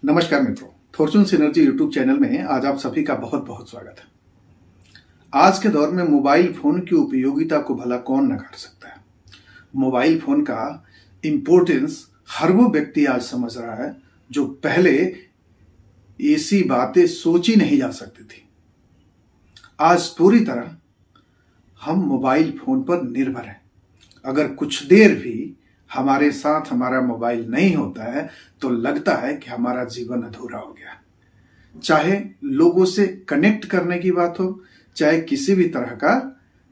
नमस्कार मित्रों, Fortune synergy YouTube channel में आज आप सभी का बहुत बहुत स्वागत है। आज के दौर में मोबाइल फोन की उपयोगिता को भला कौन नकार सकता है। मोबाइल फोन का इंपॉर्टेंस हर वो व्यक्ति आज समझ रहा है जो पहले ऐसी बातें सोची नहीं जा सकती थी। आज पूरी तरह हम मोबाइल फोन पर निर्भर हैं। अगर कुछ देर भी हमारे साथ हमारा मोबाइल नहीं होता है तो लगता है कि हमारा जीवन अधूरा हो गया। चाहे लोगों से कनेक्ट करने की बात हो, चाहे किसी भी तरह का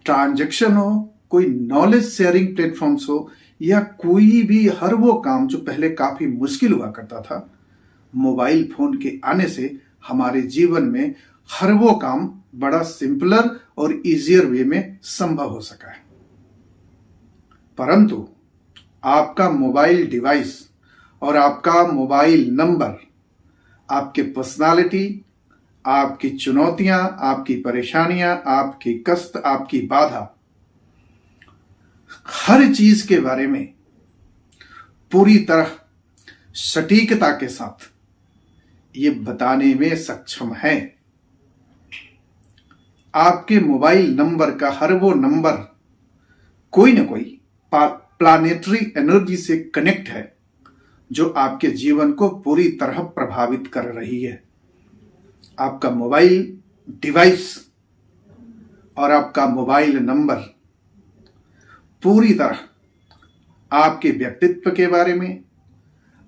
ट्रांजैक्शन हो, कोई नॉलेज शेयरिंग प्लेटफॉर्म्स हो, या कोई भी हर वो काम जो पहले काफी मुश्किल हुआ करता था, मोबाइल फोन के आने से हमारे जीवन में हर वो काम बड़ा सिंपलर और इजियर वे में संभव हो सका है। परंतु आपका मोबाइल डिवाइस और आपका मोबाइल नंबर आपके पर्सनालिटी, आपकी चुनौतियां, आपकी परेशानियां, आपकी कष्ट, आपकी बाधा, हर चीज के बारे में पूरी तरह सटीकता के साथ ये बताने में सक्षम है। आपके मोबाइल नंबर का हर वो नंबर कोई ना कोई प्लानेटरी एनर्जी से कनेक्ट है जो आपके जीवन को पूरी तरह प्रभावित कर रही है। आपका मोबाइल डिवाइस और आपका मोबाइल नंबर पूरी तरह आपके व्यक्तित्व के बारे में,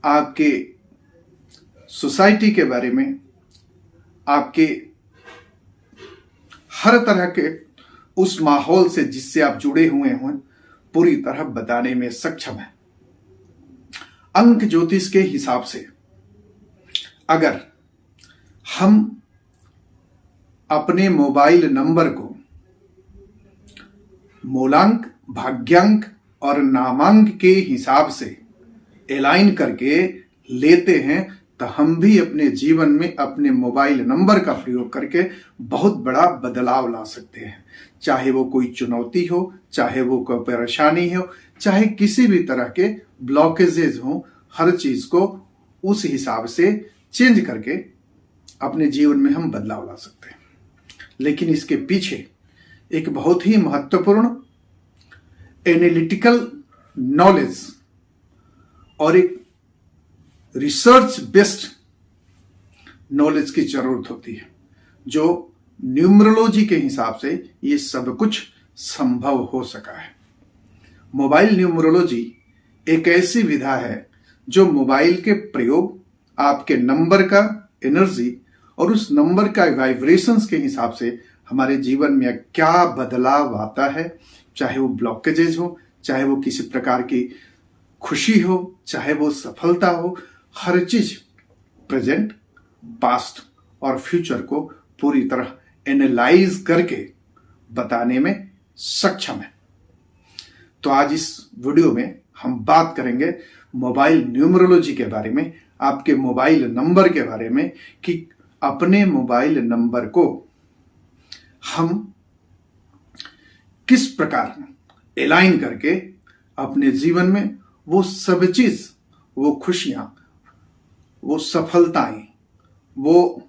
आपके सोसाइटी के बारे में, आपके हर तरह के उस माहौल से जिससे आप जुड़े हुए हों पूरी तरह बताने में सक्षम है। अंक ज्योतिष के हिसाब से अगर हम अपने मोबाइल नंबर को मूलांक, भाग्यांक और नामांक के हिसाब से एलाइन करके लेते हैं तो हम भी अपने जीवन में अपने मोबाइल नंबर का प्रयोग करके बहुत बड़ा बदलाव ला सकते हैं। चाहे वो कोई चुनौती हो, चाहे वो कोई परेशानी हो, चाहे किसी भी तरह के ब्लॉकेजेस हो, हर चीज को उस हिसाब से चेंज करके अपने जीवन में हम बदलाव ला सकते हैं। लेकिन इसके पीछे एक बहुत ही महत्वपूर्ण एनालिटिकल नॉलेज और एक रिसर्च बेस्ड नॉलेज की जरूरत होती है, जो न्यूमरोलॉजी के हिसाब से ये सब कुछ संभव हो सका है। मोबाइल न्यूमरोलॉजी एक ऐसी विधा है जो मोबाइल के प्रयोग, आपके नंबर का एनर्जी और उस नंबर का वाइब्रेशंस के हिसाब से हमारे जीवन में क्या बदलाव आता है, चाहे वो ब्लॉकेजेस हो, चाहे वो किसी प्रकार की खुशी हो, चाहे वो सफलता हो, हर चीज प्रेजेंट, पास्ट और फ्यूचर को पूरी तरह एनालाइज करके बताने में सक्षम है। तो आज इस वीडियो में हम बात करेंगे मोबाइल न्यूमरोलॉजी के बारे में, आपके मोबाइल नंबर के बारे में, कि अपने मोबाइल नंबर को हम किस प्रकार एलाइन करके अपने जीवन में वो सब चीज, वो खुशियां, वो सफलताएं, वो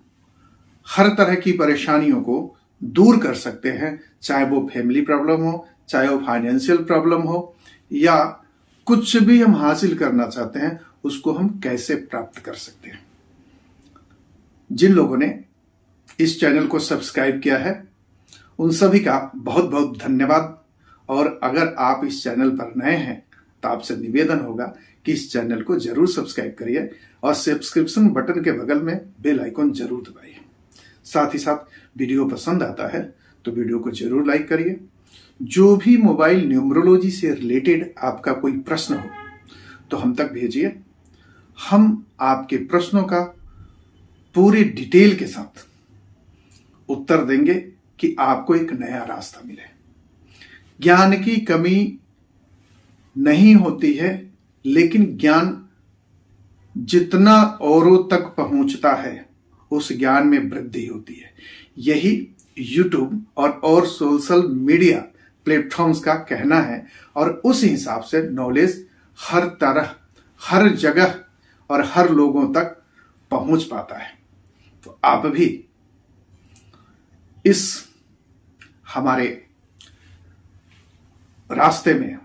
हर तरह की परेशानियों को दूर कर सकते हैं। चाहे वो फैमिली प्रॉब्लम हो, चाहे वो फाइनेंशियल प्रॉब्लम हो, या कुछ भी हम हासिल करना चाहते हैं उसको हम कैसे प्राप्त कर सकते हैं। जिन लोगों ने इस चैनल को सब्सक्राइब किया है उन सभी का बहुत बहुत धन्यवाद। और अगर आप इस चैनल पर नए हैं तो आपसे निवेदन होगा कि इस चैनल को जरूर सब्सक्राइब करिए और सब्सक्रिप्शन बटन के बगल में बेल आइकन जरूर दबाइए। साथ ही साथ वीडियो पसंद आता है तो वीडियो को जरूर लाइक करिए। जो भी मोबाइल न्यूमरोलॉजी से रिलेटेड आपका कोई प्रश्न हो तो हम तक भेजिए। हम आपके प्रश्नों का पूरे डिटेल के साथ उत्तर देंगे कि आपको एक नया रास्ता मिले। ज्ञान की कमी नहीं होती है, लेकिन ज्ञान जितना औरों तक पहुंचता है उस ज्ञान में वृद्धि होती है। यही यूट्यूब और सोशल मीडिया प्लेटफॉर्म्स का कहना है। और उस हिसाब से नॉलेज हर तरह, हर जगह और हर लोगों तक पहुंच पाता है। तो आप भी इस हमारे रास्ते में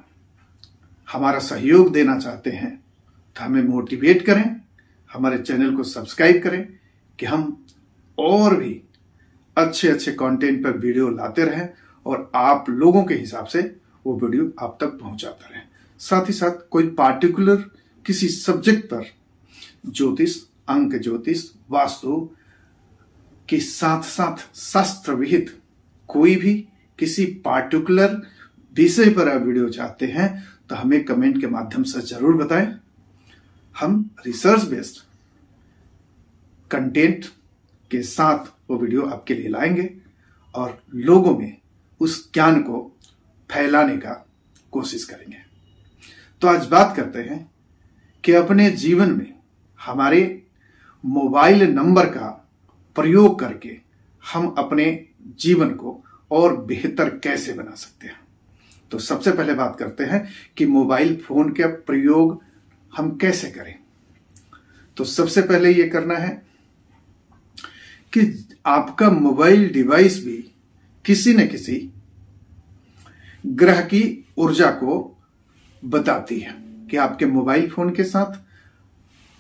हमारा सहयोग देना चाहते हैं तो हमें मोटिवेट करें, हमारे चैनल को सब्सक्राइब करें कि हम और भी अच्छे अच्छे कंटेंट पर वीडियो लाते रहें और आप लोगों के हिसाब से वो वीडियो आप तक पहुंचाता रहे। साथ ही साथ कोई पार्टिकुलर किसी सब्जेक्ट पर ज्योतिष, अंक ज्योतिष, वास्तु के साथ साथ शास्त्र विहित कोई भी किसी पार्टिकुलर विषय पर आप वीडियो चाहते हैं तो हमें कमेंट के माध्यम से जरूर बताएं। हम रिसर्च बेस्ड कंटेंट के साथ वो वीडियो आपके लिए लाएंगे और लोगों में उस ज्ञान को फैलाने का कोशिश करेंगे। तो आज बात करते हैं कि अपने जीवन में हमारे मोबाइल नंबर का प्रयोग करके हम अपने जीवन को और बेहतर कैसे बना सकते हैं। तो सबसे पहले बात करते हैं कि मोबाइल फोन का प्रयोग हम कैसे करें। तो सबसे पहले ये करना है कि आपका मोबाइल डिवाइस भी किसी न किसी ग्रह की ऊर्जा को बताती है कि आपके मोबाइल फोन के साथ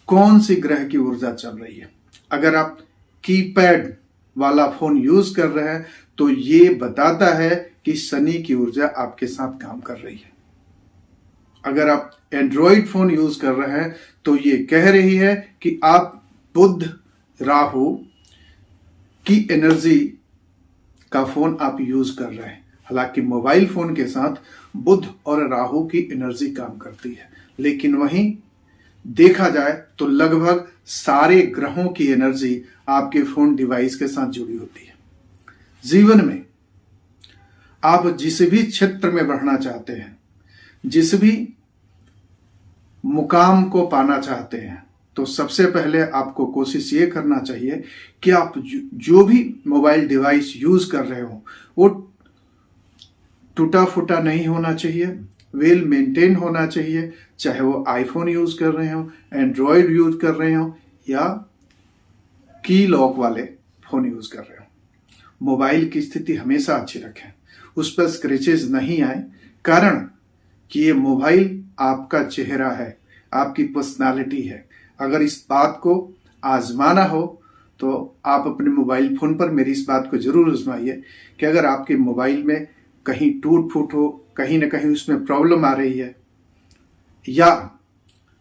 कौन सी ग्रह की ऊर्जा चल रही है। अगर आप कीपैड वाला फोन यूज कर रहे हैं तो ये बताता है कि शनि की ऊर्जा आपके साथ काम कर रही है। अगर आप एंड्रॉइड फोन यूज कर रहे हैं तो ये कह रही है कि आप बुध, राहु की एनर्जी का फोन आप यूज कर रहे हैं। हालांकि मोबाइल फोन के साथ बुध और राहु की एनर्जी काम करती है, लेकिन वहीं देखा जाए तो लगभग सारे ग्रहों की एनर्जी आपके फोन डिवाइस के साथ जुड़ी होती है। जीवन में आप जिस भी क्षेत्र में बढ़ना चाहते हैं, जिस भी मुकाम को पाना चाहते हैं, तो सबसे पहले आपको कोशिश ये करना चाहिए कि आप जो भी मोबाइल डिवाइस यूज कर रहे हो वो टूटा फूटा नहीं होना चाहिए, वेल मेंटेन होना चाहिए। चाहे वो आईफोन यूज कर रहे हो, एंड्रॉयड यूज कर रहे हो या की लॉक वाले फोन यूज कर रहे हो। मोबाइल की स्थिति हमेशा अच्छी रखें, उस पर स्क्रैचेस नहीं आए, कारण कि ये मोबाइल आपका चेहरा है, आपकी पर्सनालिटी है। अगर इस बात को आजमाना हो तो आप अपने मोबाइल फोन पर मेरी इस बात को जरूर आजमाइए कि अगर आपके मोबाइल में कहीं टूट फूट हो, कहीं ना कहीं उसमें प्रॉब्लम आ रही है या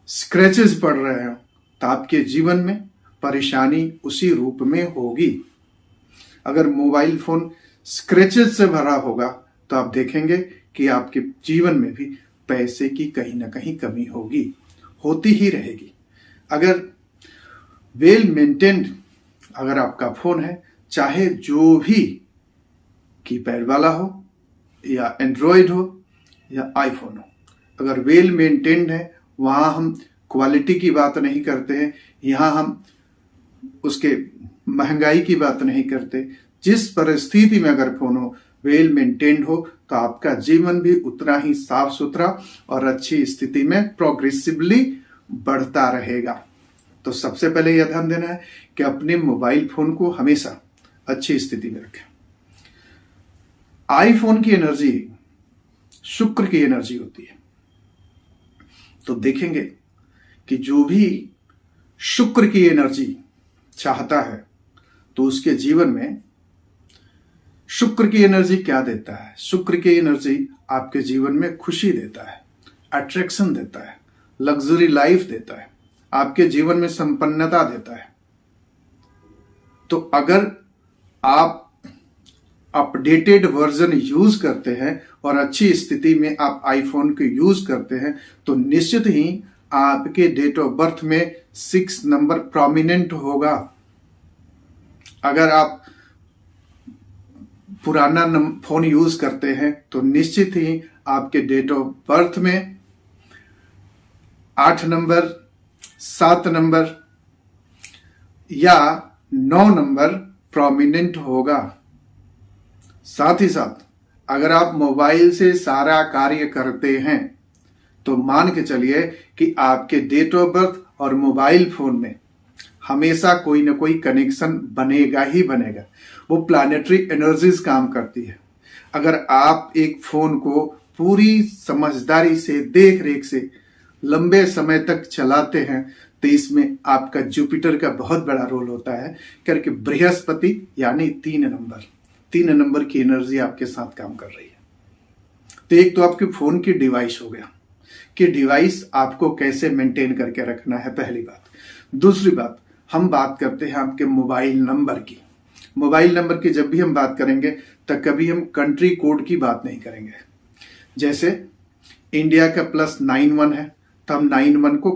स्क्रैचेस पड़ रहे हो, तो आपके जीवन में परेशानी उसी रूप में होगी। अगर मोबाइल फोन स्क्रैचेस से भरा होगा तो आप देखेंगे कि आपके जीवन में भी पैसे की कहीं ना कहीं कमी होगी, होती ही रहेगी। अगर वेल मेंटेन्ड अगर आपका फोन है, चाहे जो भी कीपैड वाला हो या एंड्रॉयड हो या आईफोन हो, अगर वेल मेंटेन्ड है, वहां हम क्वालिटी की बात नहीं करते हैं, यहां हम उसके महंगाई की बात नहीं करते। जिस परिस्थिति में अगर फोन हो, वेल मेंटेन्ड हो, तो आपका जीवन भी उतना ही साफ सुथरा और अच्छी स्थिति में प्रोग्रेसिवली बढ़ता रहेगा। तो सबसे पहले यह ध्यान देना है कि अपने मोबाइल फोन को हमेशा अच्छी स्थिति में रखें। आईफोन की एनर्जी शुक्र की एनर्जी होती है, तो देखेंगे कि जो भी शुक्र की एनर्जी चाहता है तो उसके जीवन में शुक्र की एनर्जी क्या देता है? शुक्र की एनर्जी आपके जीवन में खुशी देता है, अट्रैक्शन देता है, लग्जरी लाइफ देता है, आपके जीवन में संपन्नता देता है। तो अगर आप अपडेटेड वर्जन यूज करते हैं और अच्छी स्थिति में आप आईफोन को यूज करते हैं तो निश्चित ही आपके डेट ऑफ बर्थ में 6 नंबर प्रोमिनेंट होगा। अगर आप पुराना फोन यूज करते हैं तो निश्चित ही आपके डेट ऑफ बर्थ में 8 नंबर, 7 नंबर या 9 नंबर प्रोमिनेंट होगा। साथ ही साथ अगर आप मोबाइल से सारा कार्य करते हैं तो मान के चलिए कि आपके डेट ऑफ बर्थ और मोबाइल फोन में हमेशा कोई ना कोई कनेक्शन बनेगा ही बनेगा। वो प्लानिटरी एनर्जीज काम करती है। अगर आप एक फोन को पूरी समझदारी से, देख रेख से लंबे समय तक चलाते हैं तो इसमें आपका जुपिटर का बहुत बड़ा रोल होता है, करके बृहस्पति यानी 3 नंबर की एनर्जी आपके साथ काम कर रही है। तो एक तो आपके फोन की डिवाइस हो गया कि डिवाइस आपको कैसे मेंटेन करके रखना है, पहली बात। दूसरी बात, हम बात करते हैं आपके मोबाइल नंबर की। मोबाइल नंबर की जब भी हम बात करेंगे तो कभी हम कंट्री कोड की बात नहीं करेंगे। जैसे इंडिया का +91 है तो हम 91 को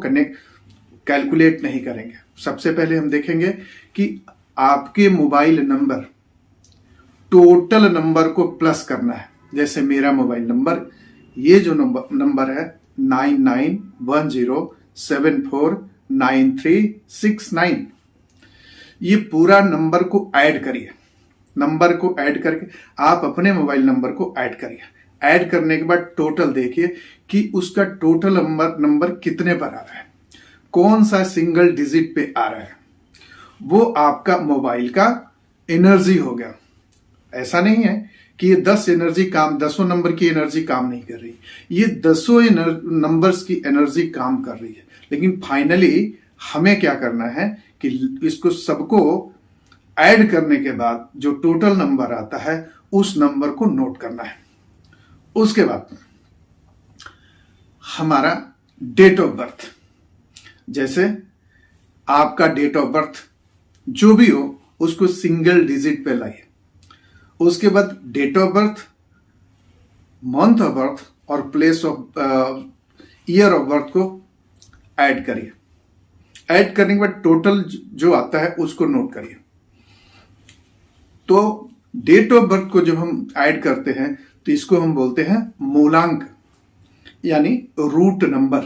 कैलकुलेट नहीं करेंगे। सबसे पहले हम देखेंगे कि आपके मोबाइल नंबर, टोटल नंबर को प्लस करना है। जैसे मेरा मोबाइल नंबर, ये जो नंबर है 9910749369, ये पूरा नंबर को ऐड करिए। नंबर को ऐड करके आप अपने मोबाइल नंबर को ऐड करिए। ऐड करने के बाद टोटल देखिए कि उसका टोटल नंबर कितने पर आ रहा है, कौन सा सिंगल डिजिट पे आ रहा है। वो आपका मोबाइल का एनर्जी हो गया। ऐसा नहीं है कि ये 10 नंबर की एनर्जी काम नहीं कर रही, ये 10 नंबर्स की एनर्जी काम कर रही है। लेकिन फाइनली हमें क्या करना है कि इसको सबको ऐड करने के बाद जो टोटल नंबर आता है उस नंबर को नोट करना है। उसके बाद हमारा डेट ऑफ बर्थ, जैसे आपका डेट ऑफ बर्थ जो भी हो उसको सिंगल डिजिट पे लाइए। उसके बाद date of birth, month of birth और place of year of birth को ऐड करिए। ऐड करने के बाद टोटल जो आता है उसको नोट करिए। तो डेट ऑफ बर्थ को जब हम ऐड करते हैं तो इसको हम बोलते हैं मूलांक यानी रूट नंबर।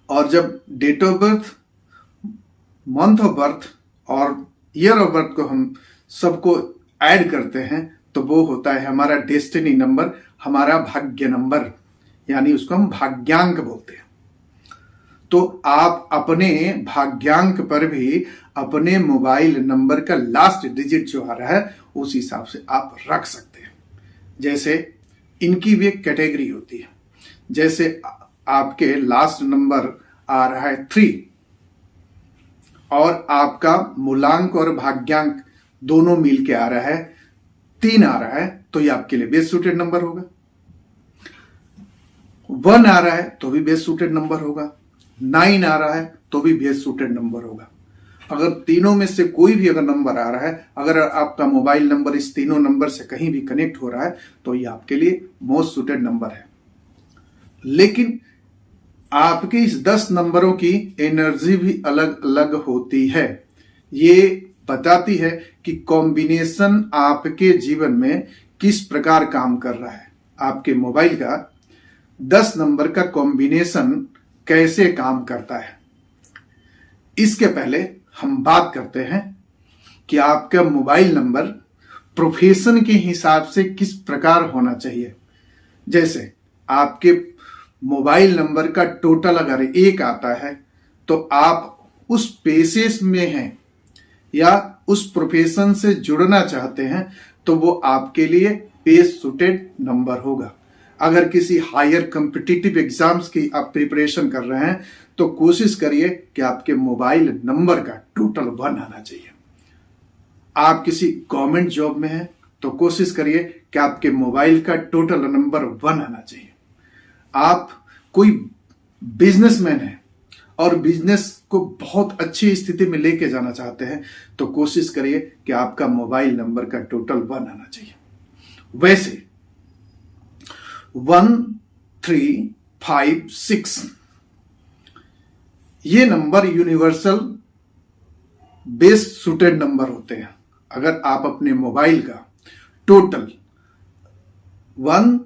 और जब date of birth, month of birth और ईयर ऑफ बर्थ को हम सबको ऐड करते हैं तो वो होता है हमारा डेस्टिनी नंबर, हमारा भाग्य नंबर, यानी उसको हम भाग्यांक बोलते हैं। तो आप अपने भाग्यांक पर भी अपने मोबाइल नंबर का लास्ट डिजिट जो आ रहा है उस हिसाब से आप रख सकते हैं। जैसे इनकी भी एक कैटेगरी होती है। जैसे आपके लास्ट नंबर आ रहा है 3 और आपका मूलांक और भाग्यांक दोनों मिल के आ रहा है 3 आ रहा है, तो ये आपके लिए बेस्ट सूटेड नंबर होगा। 1 आ रहा है तो भी बेस्ट सूटेड नंबर होगा। 9 आ रहा है तो भी बेस्ट सूटेड नंबर होगा। अगर तीनों में से कोई भी अगर नंबर आ रहा है, अगर आपका मोबाइल नंबर इस तीनों नंबर से कहीं भी कनेक्ट हो रहा है तो ये आपके लिए मोस्ट सूटेड नंबर है। लेकिन आपके इस 10 नंबरों की एनर्जी भी अलग अलग होती है। ये बताती है कि कॉम्बिनेशन आपके जीवन में किस प्रकार काम कर रहा है। आपके मोबाइल का 10 नंबर का कॉम्बिनेशन कैसे काम करता है। इसके पहले हम बात करते हैं कि आपका मोबाइल नंबर प्रोफेशन के हिसाब से किस प्रकार होना चाहिए। जैसे आपके मोबाइल नंबर का टोटल अगर 1 आता है तो आप उस पेशे में हैं या उस प्रोफेशन से जुड़ना चाहते हैं तो वो आपके लिए बेस्ट सूटेड नंबर होगा। अगर किसी हायर कॉम्पिटिटिव एग्जाम्स की आप प्रिपरेशन कर रहे हैं तो कोशिश करिए कि आपके मोबाइल नंबर का टोटल 1 आना चाहिए। आप किसी गवर्नमेंट जॉब में हैं तो कोशिश करिए कि आपके मोबाइल का टोटल नंबर 1 आना चाहिए। आप कोई बिजनेसमैन है और बिजनेस को बहुत अच्छी स्थिति में लेके जाना चाहते हैं तो कोशिश करिए कि आपका मोबाइल नंबर का टोटल 1 आना चाहिए। वैसे 1, 3, 5, 6 ये number universal best suited number होते हैं। अगर आप अपने मोबाइल का टोटल 1,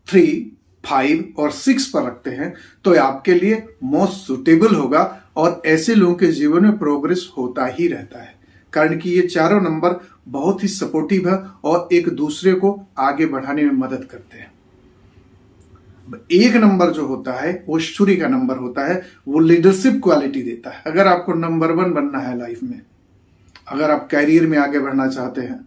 3, 5 और 6 पर रखते हैं तो आपके लिए मोस्ट सुटेबल होगा और ऐसे लोगों के जीवन में प्रोग्रेस होता ही रहता है, कारण कि ये चारों नंबर बहुत ही सपोर्टिव है और एक दूसरे को आगे बढ़ाने में मदद करते हैं। एक नंबर जो होता है वो सूर्य का नंबर होता है, वो लीडरशिप क्वालिटी देता है। अगर आपको नंबर 1 बनना है लाइफ में, अगर आप कैरियर में आगे बढ़ना चाहते हैं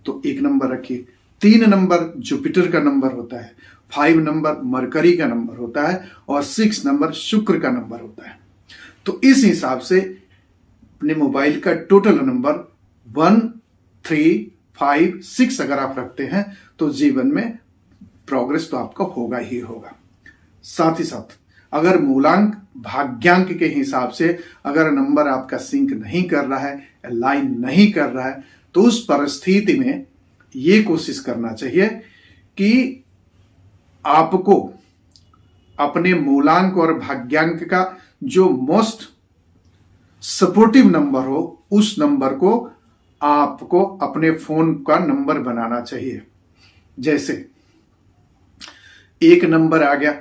तो 1 नंबर रखिए। 3 नंबर जुपिटर का नंबर होता है, 5 नंबर मरकरी का नंबर होता है और 6 नंबर शुक्र का नंबर होता है। तो इस हिसाब से अपने मोबाइल का टोटल नंबर 1, 3, 5, 6 अगर आप रखते हैं तो जीवन में प्रोग्रेस तो आपका होगा ही होगा। साथ ही साथ अगर मूलांक भाग्यांक के हिसाब से अगर नंबर आपका सिंक नहीं कर रहा है, लाइन नहीं कर रहा है, तो उस परिस्थिति में ये कोशिश करना चाहिए कि आपको अपने मूलांक और भाग्यांक का जो मोस्ट सपोर्टिव नंबर हो, उस नंबर को आपको अपने फोन का नंबर बनाना चाहिए। जैसे 1 नंबर आ गया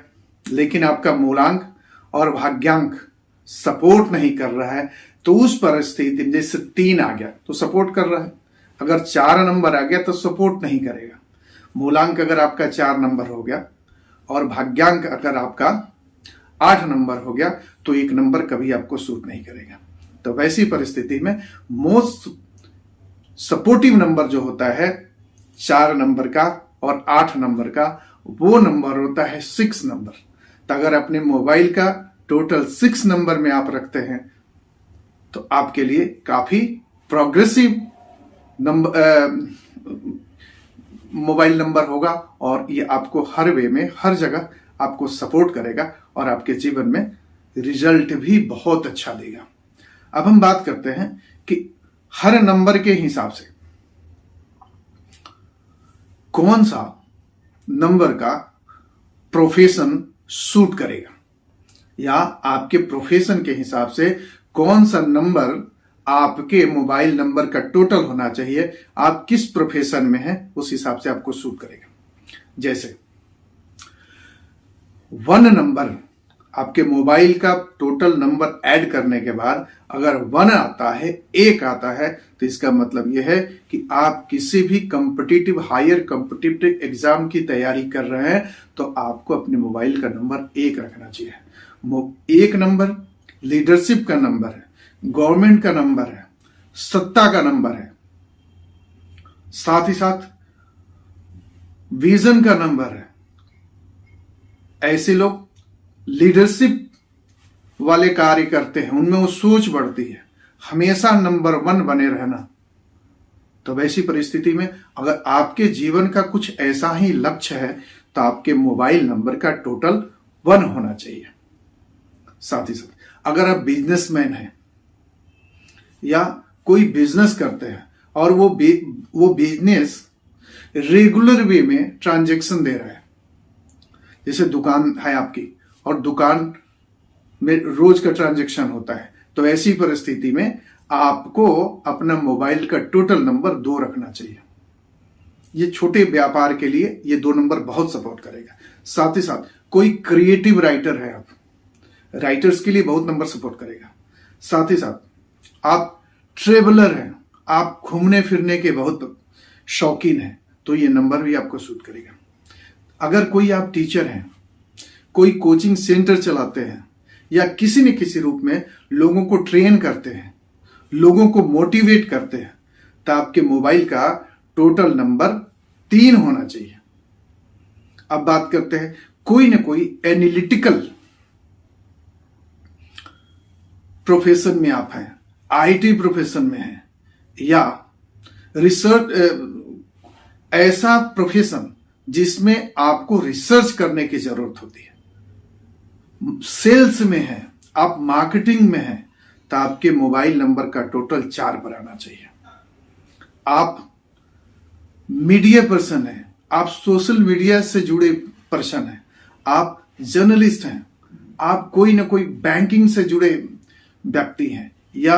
लेकिन आपका मूलांक और भाग्यांक सपोर्ट नहीं कर रहा है, तो उस परिस्थिति में जैसे 3 आ गया तो सपोर्ट कर रहा है, अगर 4 नंबर आ गया तो सपोर्ट नहीं करेगा। मूलांक अगर आपका 4 नंबर हो गया और भाग्यांक अगर आपका 8 नंबर हो गया तो 1 नंबर कभी आपको सूट नहीं करेगा। तो वैसी परिस्थिति में मोस्ट सपोर्टिव नंबर जो होता है 4 नंबर का और 8 नंबर का, वो नंबर होता है 6 नंबर। तो अगर अपने मोबाइल का टोटल 6 नंबर में आप रखते हैं तो आपके लिए काफी प्रोग्रेसिव नंबर मोबाइल नंबर होगा और ये आपको हर वे में, हर जगह आपको सपोर्ट करेगा और आपके जीवन में रिजल्ट भी बहुत अच्छा देगा। अब हम बात करते हैं कि हर नंबर के हिसाब से कौन सा नंबर का प्रोफेशन सूट करेगा, या आपके प्रोफेशन के हिसाब से कौन सा नंबर आपके मोबाइल नंबर का टोटल होना चाहिए, आप किस प्रोफेशन में हैं उस हिसाब से आपको सूट करेगा। जैसे 1 नंबर आपके मोबाइल का टोटल नंबर ऐड करने के बाद अगर 1 आता है, 1 आता है, तो इसका मतलब यह है कि आप किसी भी कॉम्पिटिटिव, हायर कॉम्पिटिटिव एग्जाम की तैयारी कर रहे हैं तो आपको अपने मोबाइल का नंबर 1 रखना चाहिए। 1 नंबर लीडरशिप का नंबर है, गवर्नमेंट का नंबर है, सत्ता का नंबर है, साथ ही साथ विजन का नंबर है। ऐसे लोग लीडरशिप वाले कार्य करते हैं, उनमें वो सोच बढ़ती है, हमेशा नंबर 1 बने रहना। तो वैसी परिस्थिति में अगर आपके जीवन का कुछ ऐसा ही लक्ष्य है तो आपके मोबाइल नंबर का टोटल 1 होना चाहिए। साथ ही साथ अगर आप बिजनेसमैन हैं या कोई बिजनेस करते हैं और वो बिजनेस रेगुलर वे में ट्रांजैक्शन दे रहा है, जैसे दुकान है आपकी और दुकान में रोज का ट्रांजैक्शन होता है, तो ऐसी परिस्थिति में आपको अपना मोबाइल का टोटल नंबर 2 रखना चाहिए। ये छोटे व्यापार के लिए ये 2 नंबर बहुत सपोर्ट करेगा। साथ ही साथ कोई क्रिएटिव राइटर है, आप राइटर्स के लिए बहुत नंबर सपोर्ट करेगा। साथ ही साथ आप ट्रेवलर हैं, आप घूमने फिरने के बहुत शौकीन हैं, तो ये नंबर भी आपको सूट करेगा। अगर कोई आप टीचर हैं, कोई कोचिंग सेंटर चलाते हैं या किसी न किसी रूप में लोगों को ट्रेन करते हैं, लोगों को मोटिवेट करते हैं, तो आपके मोबाइल का टोटल नंबर 3 होना चाहिए। अब बात करते हैं कोई न कोई एनालिटिकल प्रोफेशन में आप हैं, आईटी प्रोफेशन में हैं, या रिसर्च, ऐसा प्रोफेशन जिसमें आपको रिसर्च करने की जरूरत होती है, सेल्स में है, आप मार्केटिंग में हैं, तो आपके मोबाइल नंबर का टोटल 4 पर आना चाहिए। आप मीडिया पर्सन हैं, आप सोशल मीडिया से जुड़े पर्सन हैं, आप जर्नलिस्ट हैं, आप कोई ना कोई बैंकिंग से जुड़े व्यक्ति हैं, या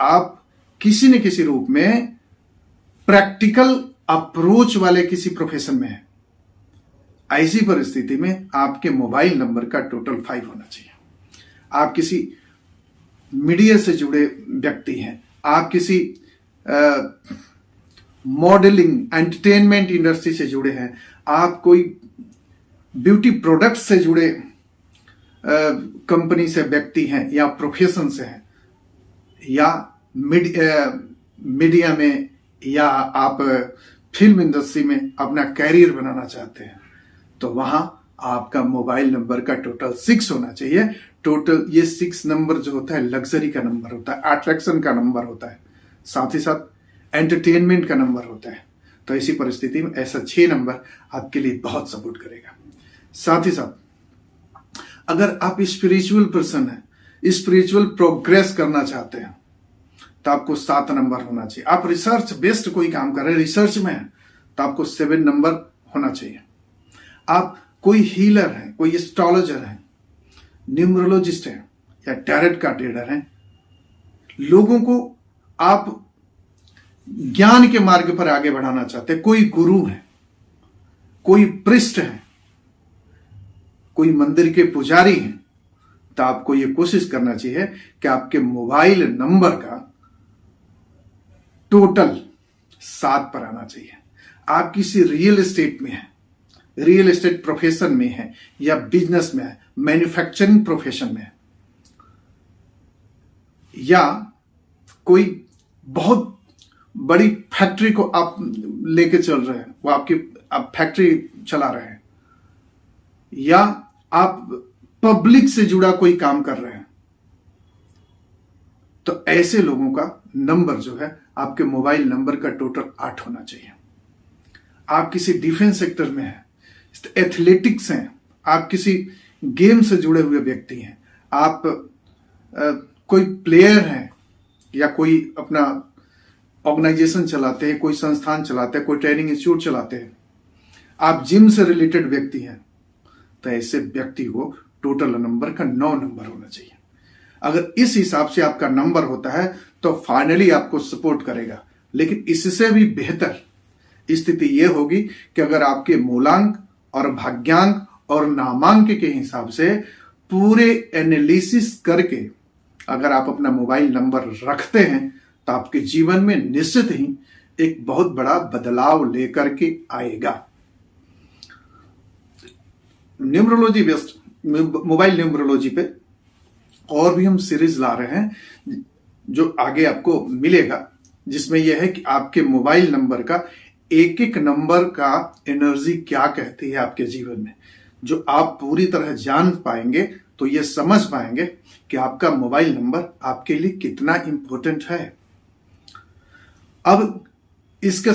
आप किसी न किसी रूप में प्रैक्टिकल अप्रोच वाले किसी प्रोफेशन में हैं, ऐसी परिस्थिति में आपके मोबाइल नंबर का टोटल 5 होना चाहिए। आप किसी मीडिया से जुड़े व्यक्ति हैं, आप किसी मॉडलिंग एंटरटेनमेंट इंडस्ट्री से जुड़े हैं, आप कोई ब्यूटी प्रोडक्ट से जुड़े कंपनी से व्यक्ति हैं या प्रोफेशन से हैं या मीडिया में या आप फिल्म इंडस्ट्री में अपना कैरियर बनाना चाहते हैं, तो वहां आपका मोबाइल नंबर का टोटल 6 होना चाहिए। टोटल ये 6 नंबर जो होता है लग्जरी का नंबर होता है, अट्रैक्शन का नंबर होता है, साथ ही साथ एंटरटेनमेंट का नंबर होता है। तो ऐसी परिस्थिति में ऐसा 6 नंबर आपके लिए बहुत सपोर्ट करेगा। साथ ही साथ अगर आप स्पिरिचुअल पर्सन हैं, स्पिरिचुअल प्रोग्रेस करना चाहते हैं, तो आपको 7 नंबर होना चाहिए। आप रिसर्च बेस्ड कोई काम कर रहे हैं, रिसर्च में हैं, तो आपको 7 नंबर होना चाहिए। आप कोई हीलर हैं, कोई एस्ट्रोलॉजर हैं, न्यूमरोलॉजिस्ट हैं या टैरेट का ट्रेडर हैं, लोगों को आप ज्ञान के मार्ग पर आगे बढ़ाना चाहते हैं, कोई गुरु है, कोई प्रिस्ट है, कोई मंदिर के पुजारी हैं, तो आपको यह कोशिश करना चाहिए कि आपके मोबाइल नंबर का टोटल 7 पर आना चाहिए। आप किसी रियल एस्टेट में हैं, रियल एस्टेट प्रोफेशन में है या बिजनेस में है, मैन्युफैक्चरिंग प्रोफेशन में है, या कोई बहुत बड़ी फैक्ट्री को आप लेके चल रहे हैं, वो आप फैक्ट्री चला रहे हैं, या आप पब्लिक से जुड़ा कोई काम कर रहे हैं, तो ऐसे लोगों का नंबर जो है आपके मोबाइल नंबर का टोटल 8 होना चाहिए। आप किसी डिफेंस सेक्टर में हैं, एथलेटिक्स हैं, आप किसी गेम से जुड़े हुए व्यक्ति हैं, आप कोई प्लेयर हैं या कोई अपना ऑर्गेनाइजेशन चलाते हैं, कोई संस्थान चलाते हैं, कोई ट्रेनिंग इंस्टीट्यूट चलाते हैं, आप जिम से रिलेटेड व्यक्ति हैं, तो ऐसे व्यक्ति को टोटल नंबर का 9 नंबर होना चाहिए। अगर इस हिसाब से आपका नंबर होता है तो फाइनली आपको सपोर्ट करेगा। लेकिन इससे भी बेहतर स्थिति यह होगी कि अगर आपके मूलांक और भाग्यांक और नामांक के हिसाब से पूरे एनालिसिस करके अगर आप अपना मोबाइल नंबर रखते हैं, तो आपके जीवन में निश्चित ही एक बहुत बड़ा बदलाव लेकर के आएगा। न्यूमरोलॉजी बेस्ड मोबाइल न्यूमरोलॉजी पे और भी हम सीरीज ला रहे हैं जो आगे आपको मिलेगा, जिसमें यह है कि आपके मोबाइल नंबर का एक एक नंबर का एनर्जी क्या कहती है आपके जीवन में, जो आप पूरी तरह जान पाएंगे तो ये समझ पाएंगे कि आपका मोबाइल नंबर आपके लिए कितना इंपॉर्टेंट है। अब इसका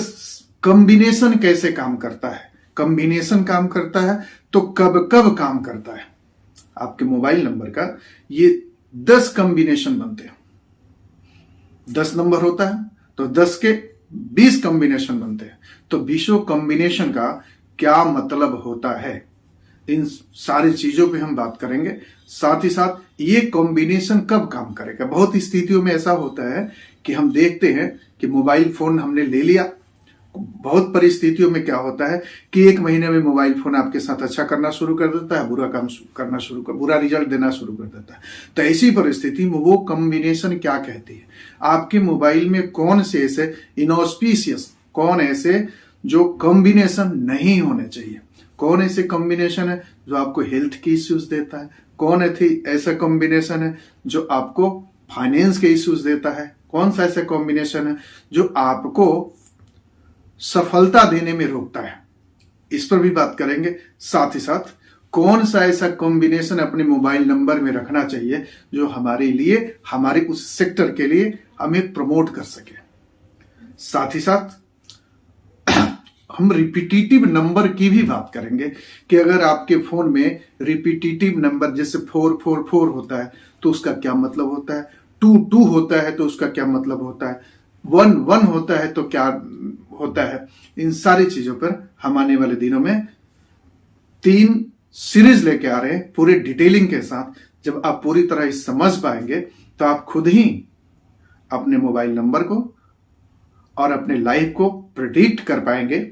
कॉम्बिनेशन कैसे काम करता है, कॉम्बिनेशन काम करता है तो कब कब काम करता है। आपके मोबाइल नंबर का ये 10 कॉम्बिनेशन बनते हैं, 10 नंबर होता है तो 10 के 20 कॉम्बिनेशन बनते हैं। तो 20 कॉम्बिनेशन का क्या मतलब होता है, इन सारी चीजों पे हम बात करेंगे। साथ ही साथ ये कॉम्बिनेशन कब काम करेगा। बहुत स्थितियों में ऐसा होता है कि हम देखते हैं कि मोबाइल फोन हमने ले लिया, बहुत परिस्थितियों में क्या होता है कि 1 महीने में मोबाइल फोन आपके साथ अच्छा करना शुरू कर देता है, बुरा काम करना बुरा रिजल्ट देना शुरू कर देता है। तो ऐसी परिस्थिति में वो कॉम्बिनेशन क्या कहती है, आपके मोबाइल में कौन से ऐसे इनऑस्पिशियस, कौन ऐसे जो कॉम्बिनेशन नहीं होने चाहिए, कौन ऐसे कॉम्बिनेशन है जो आपको हेल्थ की इश्यूज देता है, कौन ऐसा कॉम्बिनेशन है जो आपको फाइनेंस के इश्यूज देता है, कौन सा ऐसा कॉम्बिनेशन है जो आपको सफलता देने में रोकता है, इस पर भी बात करेंगे। साथ ही साथ कौन सा ऐसा कॉम्बिनेशन अपने मोबाइल नंबर में रखना चाहिए जो हमारे लिए, हमारे उस सेक्टर के लिए हमें प्रमोट कर सके। साथ ही साथ हम रिपीटिटिव नंबर की भी बात करेंगे कि अगर आपके फोन में रिपीटिटिव नंबर जैसे 444 होता है तो उसका क्या मतलब होता है, 22 होता है तो उसका क्या मतलब होता है, 11 होता है तो क्या होता है। इन सारी चीजों पर हम आने वाले दिनों में 3 सीरीज लेके आ रहे हैं पूरे डिटेलिंग के साथ। जब आप पूरी तरह समझ पाएंगे तो आप खुद ही अपने मोबाइल नंबर को और अपने लाइफ को प्रेडिक्ट कर पाएंगे,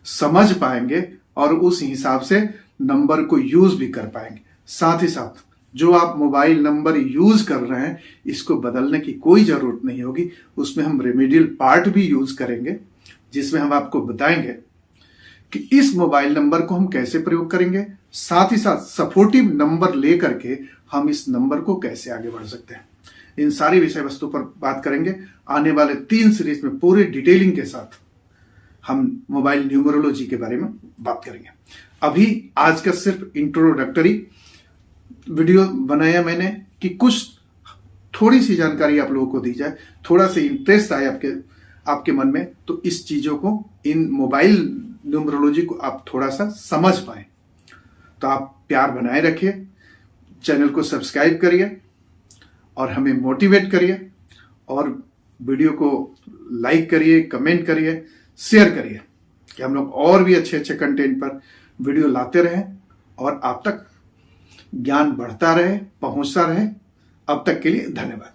समझ पाएंगे और उस हिसाब से नंबर को यूज भी कर पाएंगे। साथ ही साथ जो आप मोबाइल नंबर यूज कर रहे हैं इसको बदलने की कोई जरूरत नहीं होगी, उसमें हम रेमेडियल पार्ट भी यूज करेंगे जिसमें हम आपको बताएंगे कि इस मोबाइल नंबर को हम कैसे प्रयोग करेंगे, साथ ही साथ सपोर्टिव नंबर लेकर के हम इस नंबर को कैसे आगे बढ़ सकते हैं। इन सारी विषय वस्तु पर बात करेंगे आने वाले 3 सीरीज में। पूरी डिटेलिंग के साथ हम मोबाइल न्यूमरोलॉजी के बारे में बात करेंगे। अभी आज का सिर्फ इंट्रोडक्टरी वीडियो बनाया मैंने कि कुछ थोड़ी सी जानकारी आप लोगों को दी जाए, थोड़ा सा इंटरेस्ट आए आपके मन में, तो इस चीजों को, इन मोबाइल न्यूमरोलॉजी को आप थोड़ा सा समझ पाए। तो आप प्यार बनाए रखिए, चैनल को सब्सक्राइब करिए और हमें मोटिवेट करिए, और वीडियो को लाइक करिए, कमेंट करिए, शेयर करिए कि हम लोग और भी अच्छे अच्छे कंटेंट पर वीडियो लाते रहें और आप तक ज्ञान बढ़ता रहे, पहुंचता रहे। अब तक के लिए धन्यवाद।